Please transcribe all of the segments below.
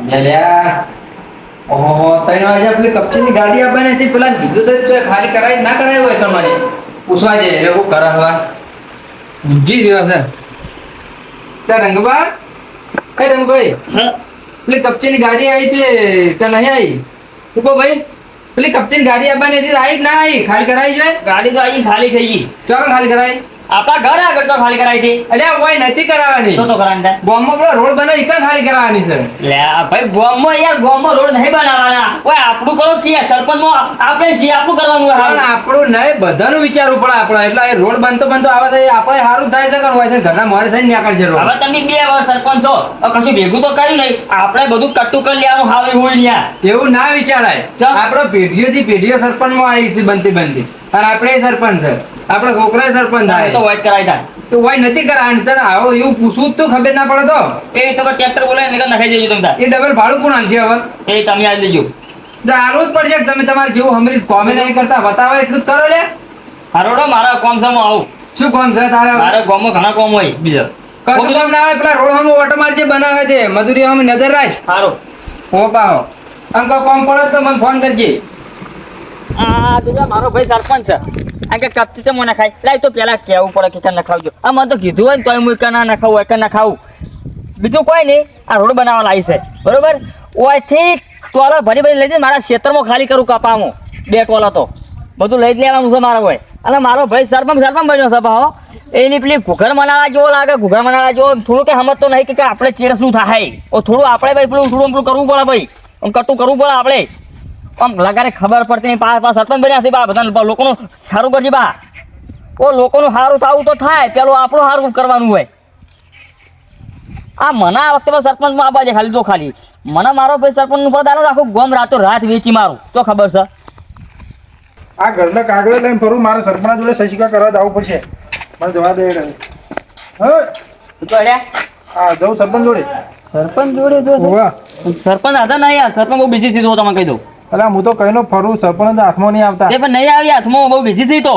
લ્યા ઓહો તઈને આજે આપણી કપચીની ગાડી આપવાની હતી પેલા કીધું છે ખાલી કરાય ના કરાય હોય તમારે પૂછવા દે એટલે હું કરા હવા જી દિવસ છે ત્યાં રંગબા કઈ રંગભાઈ પેલી કપચીની ગાડી આવી તે કે નહીં આવી શું કહો ભાઈ પેલી કપચીની ગાડી આપવાની હતી આવી કે ના આવી ખાલી કરાવી જોઈએ ગાડી તો આવી ખાલી થઈ ગઈ. ચાલો ખાલી કરાય આપણા ઘર આગળ તો ખાલી કરાવી હતી. અલ્યા કોઈ નથી કરાવવાની તો કરાવી થાય. ગામમાં પેલો રોડ બનાવી ઈ ખાલી કરાવવાની છે લે આ ભાઈ ગામમાં યાર ગામમાં રોડ નહીં બનાવવાના. ઓય આપણું કરો કે સરપંચમાં આપણે છીએ આપણું કરવાનું હોય. પણ આપણું નહીં બધાનું વિચારવું પડે આપણે એટલે એ રોડ બનતો આવે તો આપણે સારું થાય છે કારણ હોય છે ઘરના મોરે થઈને નીકળ છે રોડ. હવે તમે 2 વર્ષ સરપંચ છો હવે કશું ભેગું તો કર્યું નહીં. આપણે બધું કટ્ટુ કરી લેવાનું હાવે હોય ન્યા. એવું ના વિચારાય આપણો પેઢીઓથી પેઢીઓ સરપંચમાં આવી છે બનતી અને આપણે સરપંચ છે આપણા છોકરા સરપંચ થાય તો વાઇટ કરાવી થાય. તો વાય નથી કરાવવાની તને આવો એવું પૂછવું જ તો ખબર ના પડે તો એ તમે ટ્રેક્ટર બોલાવીને નીકળ નખાઈ દેજો તમે તાર. એ ડબલ ભાડું કોણ આલશે હવે એ તમે આજ લેજો. આલવું જ પડશે કે તમે તમારે જેવું હમરી કોમે નહીં કરતા બતાવો એટલું જ કરો લે હારોડો મારા કોમ છે હું આવું. શું કોમ છે તારે મારે ગામમાં ઘણા કોમ હોય બીજા. કશું કામ ના આવે પેલા રોડ હમ ઓટો મારજે બનાવે છે મજૂરી હમ નજર રાખ હારું. હો પાહો આમ કો કોમ પડે તો મને ફોન કરજે આ જોજો મારો ભાઈ સરપંચ છે. આ કે કપચી છે મને ખાઈ લાય તો પેલા કેવું પડે કે નખાવજો. આ મને તો કીધું હોય ને તોય હું ના નખાવું હોય કે ના ખાવું. બીજું કોઈ નહીં આ રોડ બનાવવા લાવી છે બરોબર. ઓયથી ટોલો ભરી લઈ જઈને મારા ક્ષેત્રમાં ખાલી કરું કપામાં 2 ટોલો તો બધું લઈ જ લેવાનું છે મારો હોય. અને મારો ભાઈ સરપંચ બન્યો છે ભાવ એની પેલી ઘૂઘર મનાળા જેવો લાગે ઘૂઘર મનાળા જેવો થોડું કે સમજતો નહીં કે આપણે ચેડ શું થાય. થોડું આપણે ભાઈ પેલું થોડું કરવું પડે ભાઈ આમ કટું કરવું પડે આપણે આમ લગારે ખબર પડતી નહીં. પાસ સરપંચ બન્યા છે બા બધા લોકોનું સારું કરજે બા. ઓ લોકોનું સારું થવું તો થાય પેલું આપણું સારું કરવાનું હોય. આ મને આ વખતે સરપંચમાં આવવા છે ખાલી તો ખાલી મને મારો ભાઈ સરપંચનું પદ આલો આખું ગોમ રાતો રાત વેચી મારું તો ખબર છે. આ ઘરના કાગળે લઈને ફરું મારે સરપંચ જોડે સહી સિક્કા કરવા જવું પડશે મને જવા દે હા જવું સરપંચ જોડે સરપંચ જોડે તો સરપંચ હતા નહીં યાર સરપંચ બહુ બીજી થઈ તમે કહી દઉં. એટલે હું તો કઈનો ફરું સરપંચ હાથમાં નહીં આવતા એ પણ નહીં આવી હાથમાં બહુ બીજી થઈ તો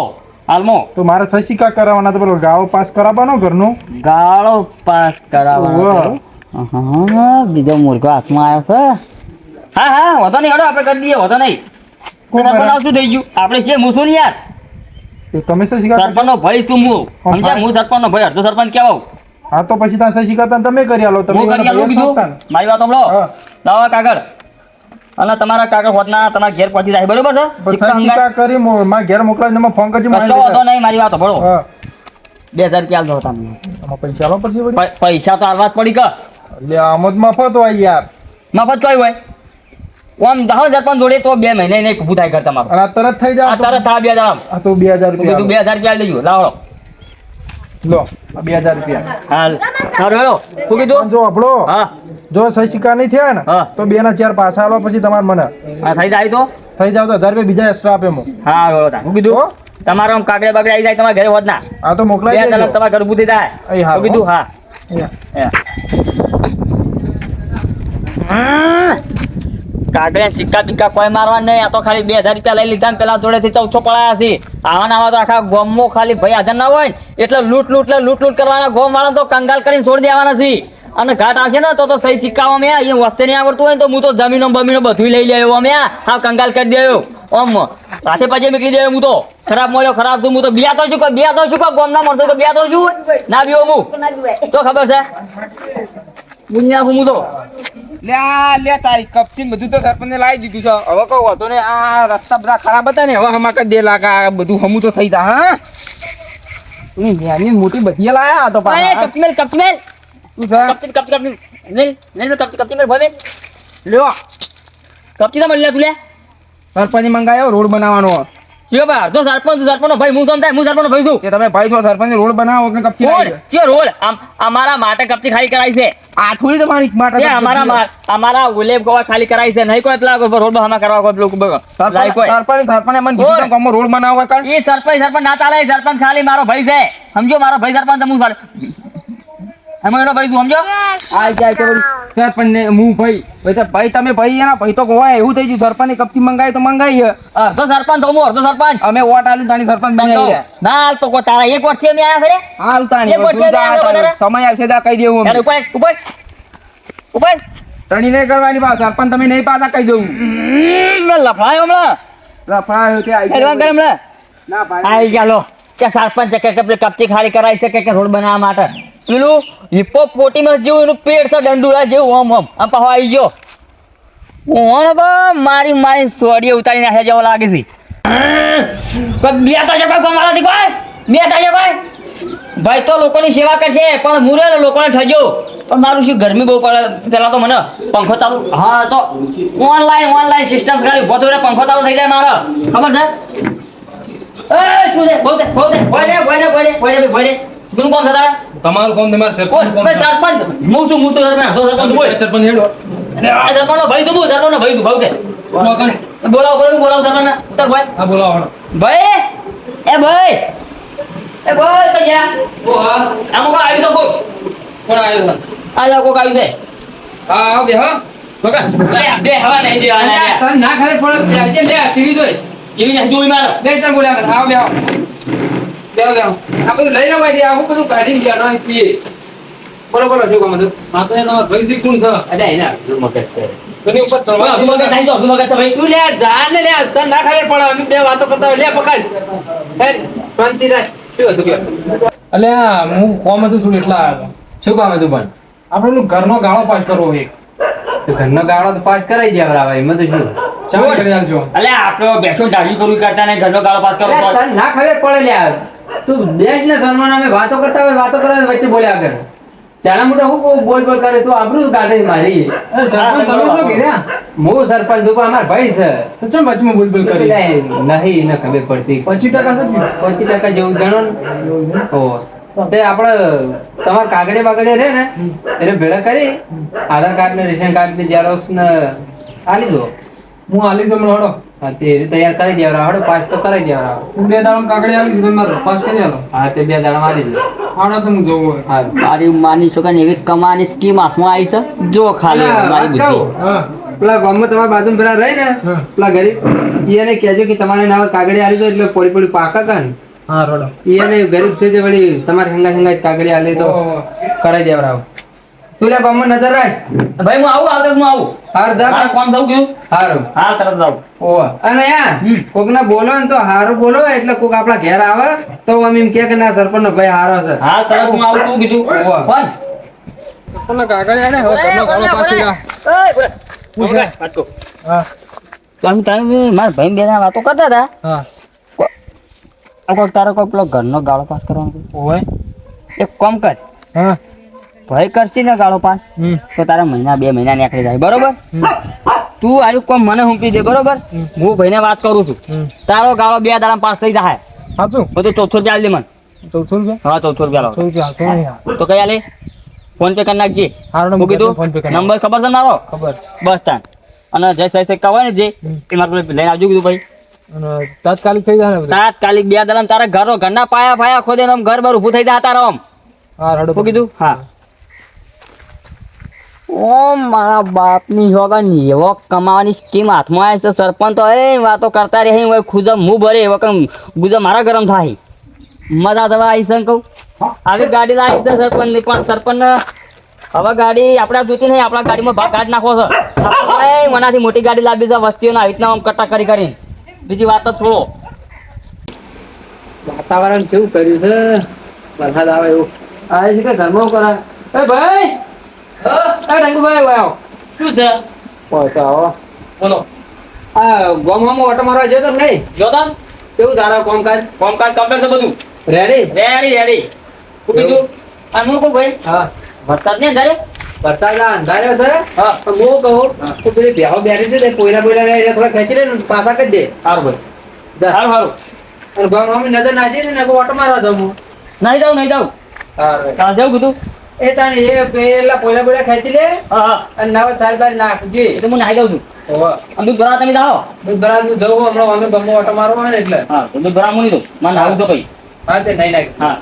હાલમાં તો મારે સહી સિક્કા કરાવવાના તો પેલો ગાળો પાસ કરાવવાનો ઘરનું ગાળો પાસ કરાવવાનો. હા બીજો મૂર્ખો હાથમાં આવ્યો છે. હા વધો નહીં હેડો આપણે કરી દઈએ વધો નહીં. સરપંચ શું થઈ ગયું આપણે છે હું છું ને યાર તો તમે સહી સિક્કા સરપંચ નો ભાઈ શું હું સમજ્યા હું સરપંચ નો ભાઈ અડધો સરપંચ કેવો. હા તો પછી ત્યાં સહી સિક્કા તમે કરી આલો તમે હું કરી આલું કીધું મારી વાત સાંભળો લાવો કાગળ અને તમારા કાગળ હોતના તમારા ઘેર પહોંચી જાય બરોબર છે. સહી સિક્કા કરી મારા ઘેર મોકલાવીને તમે ફોન કરજો કશો વાંધો નહીં મારી વાત સાંભળો. હા 2000 રૂપિયા આલો તમે. પૈસા આલો પડશે વળી? પૈસા તો આલવા જ પડી કે એટલે આમ જ મફત હોય યાર મફત કઈ હોય ઓમ 10,000 સરપંચ જોડે તો 2 મહિને નહીં ઊભું થાય કર તમારું. અને આ તરત થઈ જાય તરત થા 2000 આમ આ તો 2000 રૂપિયા 2000 રૂપિયા લેજો લાવો લો આ 2000 રૂપિયા હાલ સારું હેલો શું કીધું જો આપણો હા જો સહી સિક્કા નહીં થયા ને હા. તો 2 ના 4 પાછા આલો પછી તમારે મને હા થઈ જાય તો થઈ જાવ તો 1000 રૂપિયા બીજા એક્સ્ટ્રા આપે હું હા બોલો તા શું કીધું તમારો આમ કાગડે બાગડે આવી જાય તમારા ઘરે હોત ના આ તો મોકલાઈ 2 દેજો. તમારા ઘર ઊભું થઈ જાય અહીં હાલ, શું કીધું હા કાગડે સિક્કા બિક્કા કોઈ મારવા નહીં. આ તો ખાલી 2000 રૂપિયા લઈ લીધા ને પેલા જોડેથી ચૌચો પડાયા છે. આવા તો આખા ગોમમાં ખાલી ભાઈ હાજર ના હોય ને એટલે લૂંટ કરવાના ગોમ વાળા તો કંગાલ કરીને છોડી દેવાના છે. અને ઘાટ આવશે ને તો સહી સિક્કામાં મેં અહીંયા વસ્તુ નહીં આવડતું હોય ને તો હું તો જમીનો બમીનો બધું લઈ લેવો અમે હા કંગાલ કરી દેવો ઓમ હાથે પાછે નીકળી જાય. હું તો ખરાબ મળ્યો ખરાબ છું હું તો બિયા તો છું ગોમના મળતો તો બિયા તો છું ના બીઓ હું તો ખબર છે દુનિયા હું તો લે તારી કપચીન બધું તો સરપંચને લાવી દીધું છે હવે કહું હતો ને આ રસ્તા બધા ખરાબ હતા ને હવે હમા કરી દે લાગા બધું હમું તો થઈ જા હા મોટી બધી લાયા તો કપમેલ શું છે લ્યો કપચી તો મળી તું લે સરપંચ મંગાયો રોડ બનાવવાનો ચિયો ભાઈ અડધો સરપંચ નો ભાઈ હું સમજાય હું સરપંચ નો ભાઈ છું કે તમે ભાઈ છો સરપંચ રોડ બનાવો કે કપચી રોડ ચિયો રોડ અમારા માટે કપચી ખાલી કરાઈ છે. આ થોડી તમારી માટે અમારા ઉલેબ ગોવા ખાલી કરાઈ છે નહીં કોઈ પેલા રોડ હમા કરવા કોઈ પેલું સરપંચ મને કીધું કે રોડ બનાવો એ સરપંચ ના ચાલે સરપંચ ખાલી મારો ભાઈ છે સમજો મારો ભાઈ સરપંચ હું એમાં એનો ભાઈ શું સમજો આ જાય તો સરપંચ ને હું ભાઈ ભાઈ તમે ભાઈ એના ભાઈ તો ગોવા એવું થઈ ગયું સરપંચ ને કપચી મંગાવી તો મંગાવી અડધો સરપંચ હું અડધો સરપંચ અમે વોટ આલ્યું તાણી સરપંચ બની ના હાલ તો તારા 1 વર્ષથી અમે આયા છે હાલ તાણી સમય આવશે તા કહી દેવું ઉપર ટણી નહીં કરવાની પાછ સરપંચ તમે નહીં પાછા કહી દઉં મેં લફડાયો હમણાં રફાયો તે આવી એડવાન્સ કરે હમણાં ના ભાઈ આવી ગયા લો કે સરપંચ કે પેલી કપચી ખાલી કરાવી શકે કે રોડ બનાવવા માટે પેલું હિપ્પોપોટેમસ જેવું એનું પેટ છે દંડુડા જેવું ઓમ ઓમ આમ પાછો આવી ગયો ઓને તો મારી સોડીએ ઉતારી નાખ્યા જેવો લાગે છે કોઈ બે તો છે કોઈ ગમાડાથી કોઈ બે તો છે કોઈ ભાઈ તો લોકોની સેવા કરશે પણ મુરે લોકોને ઠજો પણ મારું શું ગરમી બહુ પડે પેલા તો મને પંખો ચાલુ હા તો ઓનલાઈન સિસ્ટમ કાઢી ઉભો થયો પંખો ચાલુ થઈ જાય મારો ખબર છે એ શું છે બોલ દે ભોય કોણ કોણ થતા તમારું કોમ તમારે કોણ સરપંચ હું છું સરપંચ બોલ સરપંચ હેડો આ સરપંચ ભાઈ છું સરપંચ ભાઈ છું ભાવ છે બોલાવો સરપંચ ઉતર ભાઈ હા બોલાવો ભાઈ એ ભાઈ તો જા ઓ હા આમાં કોઈ આવી તો કોઈ કોણ આવ્યો આ જા કોઈ આવી છે હા આવ બે હા બકા બે હવા નહીં જે તને ના ખબર પડે આજે લે ટીવી જોઈ એવી નહીં જોઈ મારો લે તને બોલ્યા આવ બે આવ આ બધું લઈ લો ભાઈ આવું બધું કાઢીને ગયા ના પીએ બોલો શું કામ હતું આ તો એના ભાઈ સી કોણ છે અરે એના મગજ છે તેની ઉપર ચડવા અભી મગજ નહીં તો અભી મગજ છે ભાઈ તું લે જા ને લે તને ના ખબર પડે અમે બે વાતો કરતા હોય લે પકડ હે શાંતિ રાખ શું હતું કે અલ્યા હું કોમ હતું થોડું એટલા આવ્યો શું કામ હતું પણ આપણે ઘરનો ગાળો પાસ કરવો એક તો ઘરનો ગાળો તો પાસ કરાઈ ગયા બરાબર એમાં તો શું ચાલો કરી આલજો અલે આપણો બેસો દાઢી કરવું કરતા નહીં ઘરનો ગાળો પાસ કરો અરે તને ના ખબર પડે લે તું બેસ ને સન્માન અમે વાતો કરતા હોય વાતો કરે વચ્ચે બોલ્યા આગળ ત્યાંના મોટા હું બોલ કરે તું આબરૂ કાઢે મારી સરપંચ તમે શું કીધા હું સરપંચ છું પણ અમાર ભાઈ છે તો ચમ વચમાં બોલ કરી પેલા નહીં ને ખબર પડતી 25% છે 25% જેવું ગણો ને ઓ તે આપણે તમાર કાગળે બાગળે રે ને એને ભેળા કરી આધાર કાર્ડ ને રેશન કાર્ડ ની ઝેરોક્સ ને આલી દો હું આલી જમણો હડો હા તે તૈયાર કરી દેવરા હડો પાસ તો કરાઈ દેવરા હું બે દાડમ કાગળે આવી છું મારો પાસ કરી આલો હા તે બે દાડા મારી દો આડા તો હું જવું હોય હા મારી માની છોકરાને એવી કમાની સ્કીમ હાથમાં આવી છે જો ખાલી મારી બુદ્ધિ હા પેલા ગામમાં તમારા બાજુ પેલા રહે ને હા. પેલા ગરીબ એને કહેજો કે તમારે ના કાગળે આલી દો એટલે પોડી પોડી પાકા કન હા રડો એને ગરીબ છે તે વળી તમારે હંગા કાગળે આલી તો કરાઈ દેવરાવ તું લે ગામમાં નજર રાખ ભાઈ હું આવું હાર જા મારે કોણ જવું ગયું હારું હા તરત જાઉં ઓવા અને યા કોક ના બોલો ને તો હારું બોલો એટલે કોક આપણા ઘેર આવે તો અમે એમ કે ના સરપંચ નો ભાઈ હારો છે હા તરત હું આવું તું કીધું ઓવા. કોણ તમને કાગળે આને હવે ઘરનો ગાળો પાસ કરી આ. હા તમે મારા ભાઈ બે વાતો કરતા હતા હા કોઈ તારો કોઈ પેલો ઘરનો ગાળો પાસ કરવાનો ઓય એક કામ કર હા ભાઈ કરશી ને ગાળો પાસ તો તારા મહિના 2 મહિના નીકળી જાય બરોબર તું આનું કોમ મને હુંપી દે બરોબર હું ભાઈને વાત કરું છું તારો ગાળો 2 દાડા પાસ થઈ જાય સાચું બધું 1400 રૂપિયા આલી દે મને 1400 રૂપિયા હા 1400 રૂપિયા લાવો 1400 રૂપિયા આપો યાર. તો કઈ આલે ફોન પે કરી નાખજે હારું હું કીધું ફોન પે કરી નાખ. નંબર ખબર છે મારો ખબર બસ તાન અને જય સાઈ સિક્કા હોય ને જે એ મારે પેલું લઈને આવજો કીધું ભાઈ અને તાત્કાલિક થઈ જાય ને બધું તાત્કાલિક 2 દાડા તારા ઘરના પાયા ફાયા ખોદે ને આમ ઘર બાર ઊભું થઈ જાય તારો આમ હા રડો શું કીધું હા ઓ મારા બાપની હોગન એવો કમાવાની સ્કીમ હાથમાં આવે છે સરપંચ તો એ વાતો કરતા રહે હોય ખુજમ મું ભરે એવો કમ ગુજમ મારા ગરમ થાય મજા દવા આવી છે કહું આવી ગાડી લાવી છે સરપંચ ની પણ સરપંચ હવે ગાડી આપણા જોતી નહીં આપણા ગાડીમાં ભાગ કાઢ નાખવો છે એ મનાથી મોટી ગાડી લાવી છે વસ્તીઓના આવી રીતના આમ કટ્ટા કરી કરીને બીજી વાત તો છોડો વાતાવરણ કેવું કર્યું છે વરસાદ આવે એવું આવે છે કે ઘરમાં કરે એ ભાઈ એ ડંગુભાઈ આવો શું છે પહોંચો આવો બોલો આ ગામમાં ઓટો મારવા જતો કે નહીં જોતા કેવું તારા કામકાજ કોમકાજ કમ્પ્લીટ છે બધું રેડી રેડી શું કીધું અને હું કહું ભાઈ હા વરસાદ ને ઘરે વરસાદ આ અંધાર્યો છે હા પણ હું કહું તો પેલી બેહો બેઠી છે તે પોયરા બોયરા રહે થોડા ખેંચી લે ને પાછા કરી દે સારું ભાઈ જા. સારું સારું અને ગામમાં નજર નાખી ને ઓટો મારવા દઉં હું નહીં જાઉં હા જાઉં કીધું એ તાણી એ પેલા પોયરા બોયરા ખેંચી લે હા હા અને નવા સારી બારી નાખજે એ તો હું નાહી દઉં છું ઓવા દૂધ ભરાવા તમે જાઓ દૂધ ભરાવા હું જઉં હમણાં અમે ગામમાં ઓટો મારવા હોય ને એટલે હા તો દૂધ ભરાવા નહીં દઉં મને નાહવું તો ભાઈ હા તે નહીં નાખ હા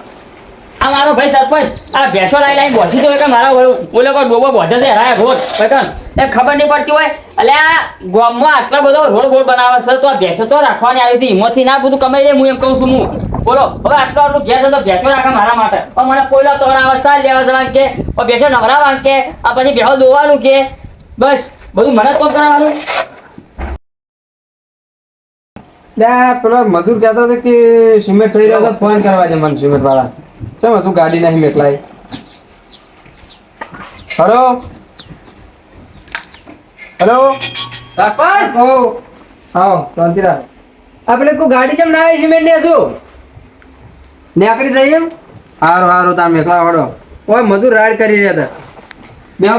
આ મારો ભાઈ સરપંચ આ ભેંસો લાઈ બોધી તો કે મારા ઓલો કોઈ ડોબો બોધે છે રાય રોડ પેટર્ન એ ખબર નહીં પડતી હોય એટલે આ ગામમાં આટલો બધો રોડ બનાવે છે તો આ ભેંસો તો રાખવાની આવી છે હિંમતથી ના બધું કમાઈ લે હું એમ કહું છું હું બોલો હવે આટલું ભેંસ તો ભેંસો રાખે મારા માટે પણ મને કોઈલો તોડાવે સાલ લેવા જવાનું કે ભેંસો નવરાવવાનું કે આ પછી ભેંસો દોવાનું કે બસ બધું મને જ કોમ કરાવવાનું. પેલો મજૂર કહેતો હતો કે સિમેન્ટ થઈ રહ્યો તો ફોન કરવા છે મને સિમેન્ટ વાળા. ચમ તું ગાડી નહીં મેકલાય. હલો હલો સરપંચ ઓ આવો શાંતિ રાખ. આપણે કોઈ ગાડી કેમ ના આવી સિમેન્ટ ની હજુ નીકળી જઈએ એમ. હારું હારું તાર મેકલા વાળો ઓય મજૂર રાડ કરી રહ્યા હતા. બેહો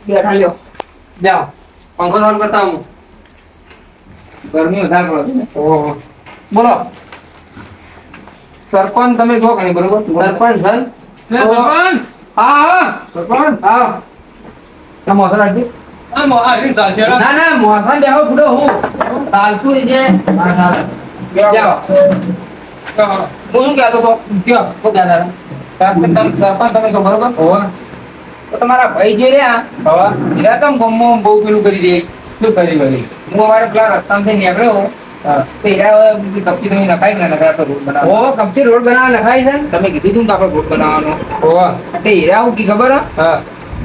બેઠા લ્યો જાઓ પંખો ચાલુ કરતા હું. ગરમી વધારે પડે છે. ઓહો બોલો સરપંચ તમે છો કઈ બરોબર સરપંચ સર સરપંચ હા હા સરપંચ હા ના મોસા રાખી ના ના મોસા બેહો બુડો હું ચાલતું છે હા સારું જાઓ હું શું કહેતો તો કયો શું કહેતા સરપંચ તમે છો બરોબર હોવા તો તમારા ભાઈ જે રહ્યા હવે એરા કેમ ગમમાં બહુ પેલું કરી દે શું કરી વળી હું અમારે પેલા રસ્તામાંથી નીકળ્યો તો એરા કપચી તમે નખાઈ ના નખાય આપણે રોડ બનાવો ઓ કપચી રોડ બનાવવા નખાય છે તમે કીધું તું કે આપણે રોડ બનાવવાનો ઓવા એટલે એરા હું કી ખબર હા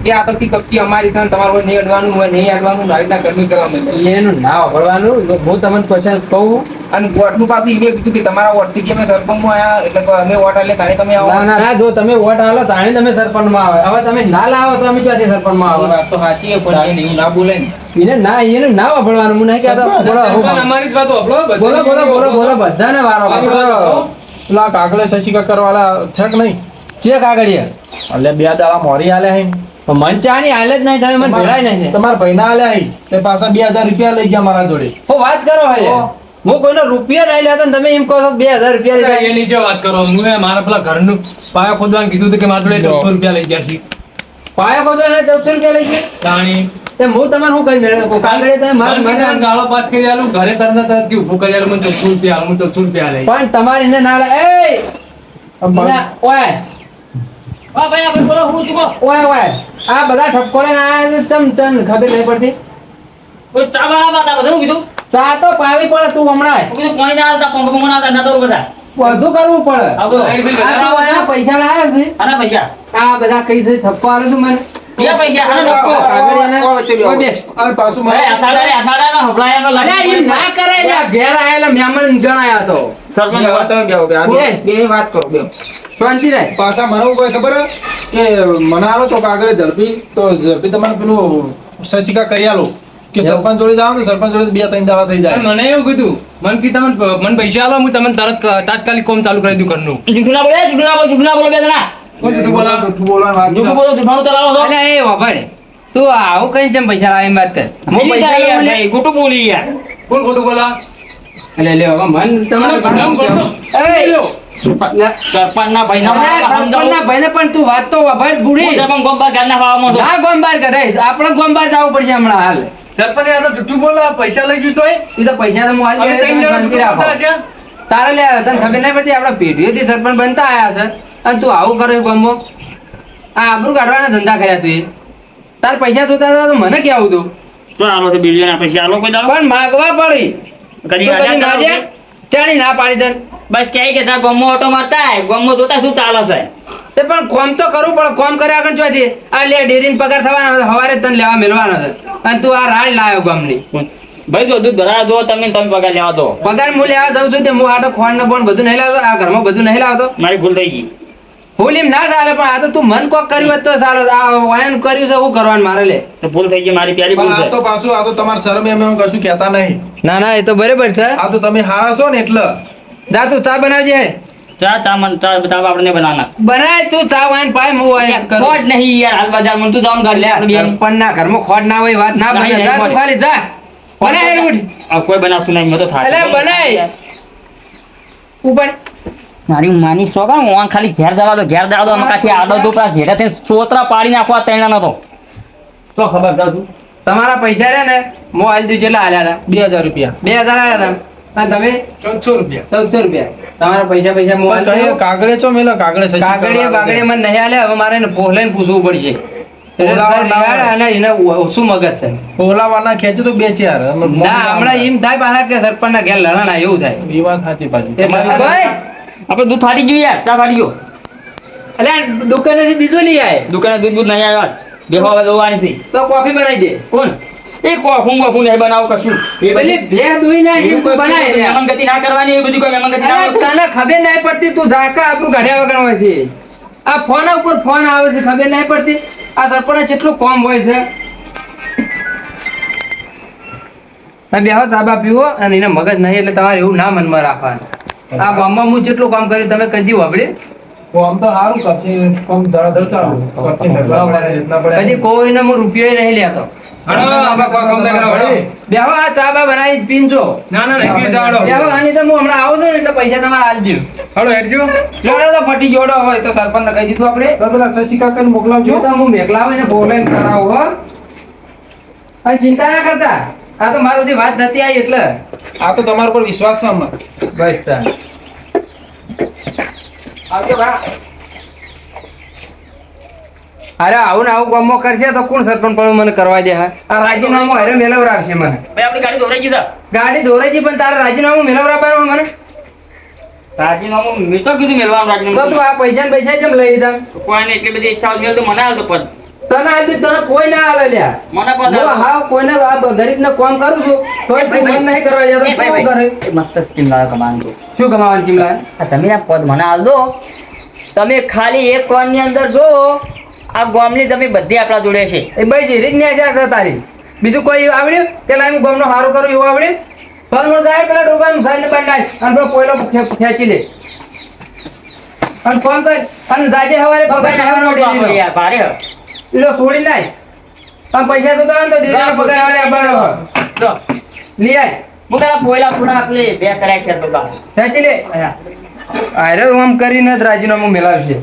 કે આ તો કપચી અમારી છે તમારે નહીં અડવાનું હોય નહીં અડવાનું આવી રીતના ગરમી કરવાનું એનું ના વાપરવાનું હું તમને ક્વેશ્ચન કહું અને વોટનું પાછું ઈમે કીધું કે તમારા વોટથી જે અમે સરપંચમાં આવ્યા એટલે અમે વોટ આલે તાણે તમે આવો ના જો તમે વોટ આલો તાણે તમે સરપંચમાં આવે હવે તમે ના લાવો તો અમે ક્યાંથી સરપંચમાં આવો વાત તો સાચી પણ એવું ના બોલે ને એને ના એને ના વાપરવાનું હું નહીં કહેતો બોલો અમારી જ વાત વાપરો બોલો બોલો બોલો બોલો બધાને વારો પેલા કાગળે શશિકા કરવાલા થક નહીં જે કાગળિયા એટલે 2 દાડા મોરી આલ્યા હે મંચાની હાલે જ નહીં તમે મને ભેળાય નહીં તમારા ભાઈના આલ્યા હે તે પાછા 2000 રૂપિયા લઈ ગયા મારા જોડે હું વાત કરો હે હું કોઈનો રૂપિયા નહીં લેતો ને તમે એમ કહો છો 2000 રૂપિયા લઈ ગયા. એ નીચે વાત કરો હું મારા પેલા ઘરનું પાયા ખોદવાનું કીધું હતું કે મારા જોડે 1400 રૂપિયા લઈ ગયા છે. પાયા ખોદો ને 1400 રૂપિયા લઈ ગયા તાણી તે હું તમારે શું કરી મેળવ્યો કાગળે તમે મને ગાળો પાસ કરી આલું ઘરે તરત કે ઊભું કરી આલું મને 1400 રૂપિયા આલું, હું 1400 રૂપિયા લઈ પણ તમારી ને ના એ ઓય હા ભાઈ આપણે બોલો હું ચૂકો ઓય ઓય આ બધા ઠપકો લઈને આયા છે તમ ખબર નહીં પડતી કોઈ ચા બનાવવા હતા બધું કીધું ચા તો પાવી પડે તું હમણાં હું કીધું પાણી ના આવતા પંખ ના આવતા ના તો બધા બધું કરવું પડે હા બોલો આ તો આયા પૈસા લાયા છે આના પૈસા આ બધા કઈ છે ઠપકો આલે તું મને બીજા પૈસા આના ઠપકો નક્કો કાગળિયાને ઓય બેસ અને પાછું અરે આથાડા ના હબળાયા તો અલ્યા એમ ના કરાય લ્યા ઘેર આયેલા મહેમાન ગણાયા તો સરપંચ બે વાત કરો બે શાંતિ રહે પાછા મને એવું કોઈ ખબર હે? કે મને આલો તો કાગળે ઝડપી તમારે પેલું શશિકા કરી આલો કે સરપંચ જોડે જાઓ ને સરપંચ જોડે 2-3 દાડા થઈ જાય. મને એવું કીધું મને કી તમે મને પૈસા આલો હું તમને તરત તાત્કાલિક કોમ ચાલુ કરી દઉં ઘરનું. જૂઠું ના બોલે જૂઠું ના બોલો બે જણા કોણ જૂઠું બોલા? જૂઠું બોલવાની વાત જૂઠું બોલો જૂઠાણું ચલાવો છો અલ્યા એ વાભાઈ તું આવું કઈ જેમ પૈસા લાવે એમ વાત કર હું પૈસા લઉં લે ખોટું બોલી યાર કોણ ખોટું બોલા? અલ્યા લે હવે મન તમારે નામ બોલો. એ સરપંચના ભાઈના સરપંચના ભાઈને પણ તું વાત તો વાભાઈ બુડી પણ ગોમ્બા ઘરના ખાવામાં છો ના ગોમબાર કરે આપણે ગોમબાર જવું પડશે હમણાં હાલ સરપંચ આ તો જૂઠું બોલા, પૈસા લઈ ગયું તોય એ તો પૈસા તો હું હાલ અમે ત્રણ જણા શાંતિ રાખો જૂઠું બોલતા હશે? તારે લે તને ખબર નહીં પડતી આપણા પેઢીઓથી સરપંચ બનતા આયા છે અને તું આવું કરે ગમો આ આબરૂ કાઢવાના ધંધા કર્યા તું એ તાર પૈસા જોતા હતા તો મને કેવું તું તો આલો છે બિલિયન પૈસા આલો કોઈ દાડો પણ માગવા પડી કદી તું કદી ના માજે ચાણી ના પાડી દે બસ કહે કે તા ગોમો ઓટો મારતા હે ગોમો જોતા શું ચાલે છે તે પણ કોમ તો કરવું પડે કોમ કર્યા આગળ ચોથી આ લે ડેરીને પગાર થવાનો હવારે તને લેવા મેળવાનો છે અને તું આ રાડ લાવ્યો ગમની ભાઈ જો દૂધ ભરાવા દો તમે પગાર લેવા દો પગાર હું લેવા જાઉં છું તે હું આટો ખોણ ને બોણ બધું નહીં લાવતો આ ઘરમાં બધું નહીં લાવતો મારી ભૂલ થઈ ગઈ ભૂલ એમ ના ચાલે પણ આ તો તું મન કોક કર્યું હોત તો સારું આ વાયન કર્યું છે શું કરવાનું મારે લે તો ભૂલ થઈ ગઈ મારી પ્યારી ભૂલ પણ આ છે તો પાછું આ તો તમારે શરમ એમ કશું કહેતા નહીં. ના ના એ તો બરાબર છે આ તો તમે હારા છો ને એટલે જા તું ચા બનાવજે ચા ચા મન ચા બતાવ આપણે બનાવના બનાય તું ચા વાયન પાય હું વાયન કરું ખોટ નહીં યાર હાલ બજાર માં તું જાઉં ગાડી લે આપણે બેની. સરપંચના ઘરમાં ખોટ ના હોય વાત ના બને નહીં, જા તું નહીં, ખાલી જા બનાય હેરગુડ આ કોઈ બનાવતું નહીં મેં તો થાય અલે બનાય ઉપર મારી માની સોગા હું ખાલી ઘેર જવા દો ઘેર જવા દો મકાથી આડો દો પેલા ઘેરે તે ચોતરા પાડી નાખવા તૈણા નતો તો ખબર જાવ તું તમારા પૈસા રહ્યા ને હું આજ દી જેટલા આલ્યા હતા 2000 રૂપિયા 2000 આલ્યા હતા અને તમે 1400 રૂપિયા 1400 રૂપિયા તમારા પૈસા પૈસા હું આલ તો કાગળે ચો મેલો કાગળે શશિકા કાગળિયા બાગળિયા મને નહીં આલે હવે મારે એને પોહલાઈને પૂછવું પડશે એટલે પોલાવા સર ના યાર હોય. અને એને ઓછું મગજ છે ઓલાવાના ખેંચે તો 2-4 ના હમણાં એમ થાય પાછા કે સરપંચના ઘેર લડણા એવું થાય એ વાત સાચી પાછી એટલે ભાઈ આપણે દૂધ ફાટી ગયું યાર ચા ફાટી ગયો એટલે દુકાનેથી બીજું લઈ આય દુકાને દૂધ નહીં આવ્યા બેહો હવે દોવાની છે તો કોફી બનાવી દે. કોણ એ કોફું બોફું નહીં બનાવું કશું એ પેલી ભે દુઈ ના એવું કોઈ બનાય રે. મહેમાન ગતિ ના કરવાની એ બધું કોઈ મહેમાન ગતિ ના અરે કરવું. તને ખબર નહીં પડતી, તું ઝાકા આપણું ઘડ્યા વગર હોય છે. આ ફોન ઉપર ફોન આવે છે, ખબર નહીં પડતી. આ સરપંચ કેટલું કોમ હોય છે. બેહો ચાબા પીવો અને એને મગજ નહીં એટલે તમારે એવું ના મનમાં રાખવાનું. આ ગામમાં હું જેટલું કામ કર્યું તમે કદી વાપર્યું? આમ તો સારું કપચી કોમ ધડાધડ ચાલુ કપચી નગર રીતના પડે કદી કોઈને હું રૂપિયો નહીં લેતો. હળો, આમાં કોઈ કામ ના કરો, હળો. બેહો આ ચાબા બનાવી પીનજો. ના ના નહીં પીવું છે, હળો. બેહો આની તો હું હમણાં આવું છું ને એટલે પૈસા તમારે આલજો. હળો, હેડજો. લોડો તો ફટી જોડો હોય તો સરપંચને કહી દીધું આપણે. તો પેલા શશી કાકાને મોકલાવજો. જો તો હું મેઘલાવ એને બોલાવીને કરાવું હો. અને ચિંતા ના કરતા, આ તો મારી બધી વાત નથી આવી એટલે આ તો તમારા પર વિશ્વાસ છે અમને. બસ તાન. આવજો બા. અરે આવું ને આવું કામો કરશે તો કોણ સરપંચ પણ મને કરવા દે? હા, આ રાજીનામું હારે મેલવરાવશે મને. ભાઈ આપણી ગાડી દોરાઈ ગઈ છે ગાડી દોરાઈ ગઈ પણ તારે રાજીનામું મેલવરાવવાનું મને. રાજીનામું મેં તો કીધું મેલવાનું તો રાજીનામું તું આ પૈસા ને પૈસા કેમ લઈ લીધા? કોઈને એટલી બધી ઈચ્છા હોય તો મને હાલ તો પદ તને આલી તને કોઈ ના આલે લ્યા. મને પદ હું હા કોઈને આ ગરીબને કામ કરું છું તોય તું બંધ નહીં કરવા જતો. એ ભાઈ, શું કરે? ભાઈ, મસ્ત સ્કીમ લાવ્યો કમાવાનું શું કમાવાની કિંમત લાવે? તમે આ પદ મને હાલ દો તમે ખાલી એક કોણની અંદર જો આ ગામની તમે બધી આપણા જોડે છે એ ભાઈ જીરી જ ન્યા છે તારી. બીજું કોઈ આવડ્યું કે લાઈ હું ગામનો સારું કરું એવું આવડ્યું? ફળ મોડ જાય પેલા ડોબાનું સાઈને બંધાય અને પેલો કોયલો ખેંચી લે અને ફોન કર અને જાજે હવારે પગાર ખાવાનો ડેલીનો. યાર ભારે હ. લો છોડી નાય અને પૈસા તો તારે તો ડેલીનો પગાર વાળે આવવાનો હોય. જો લઈ આય હું પેલા પોયલા પૂરા આપણે બે કરાય છે તો બા ખેંચી લે. અહીંયા. આરે આમ કરીને જ રાજીનામું મેલાવશે.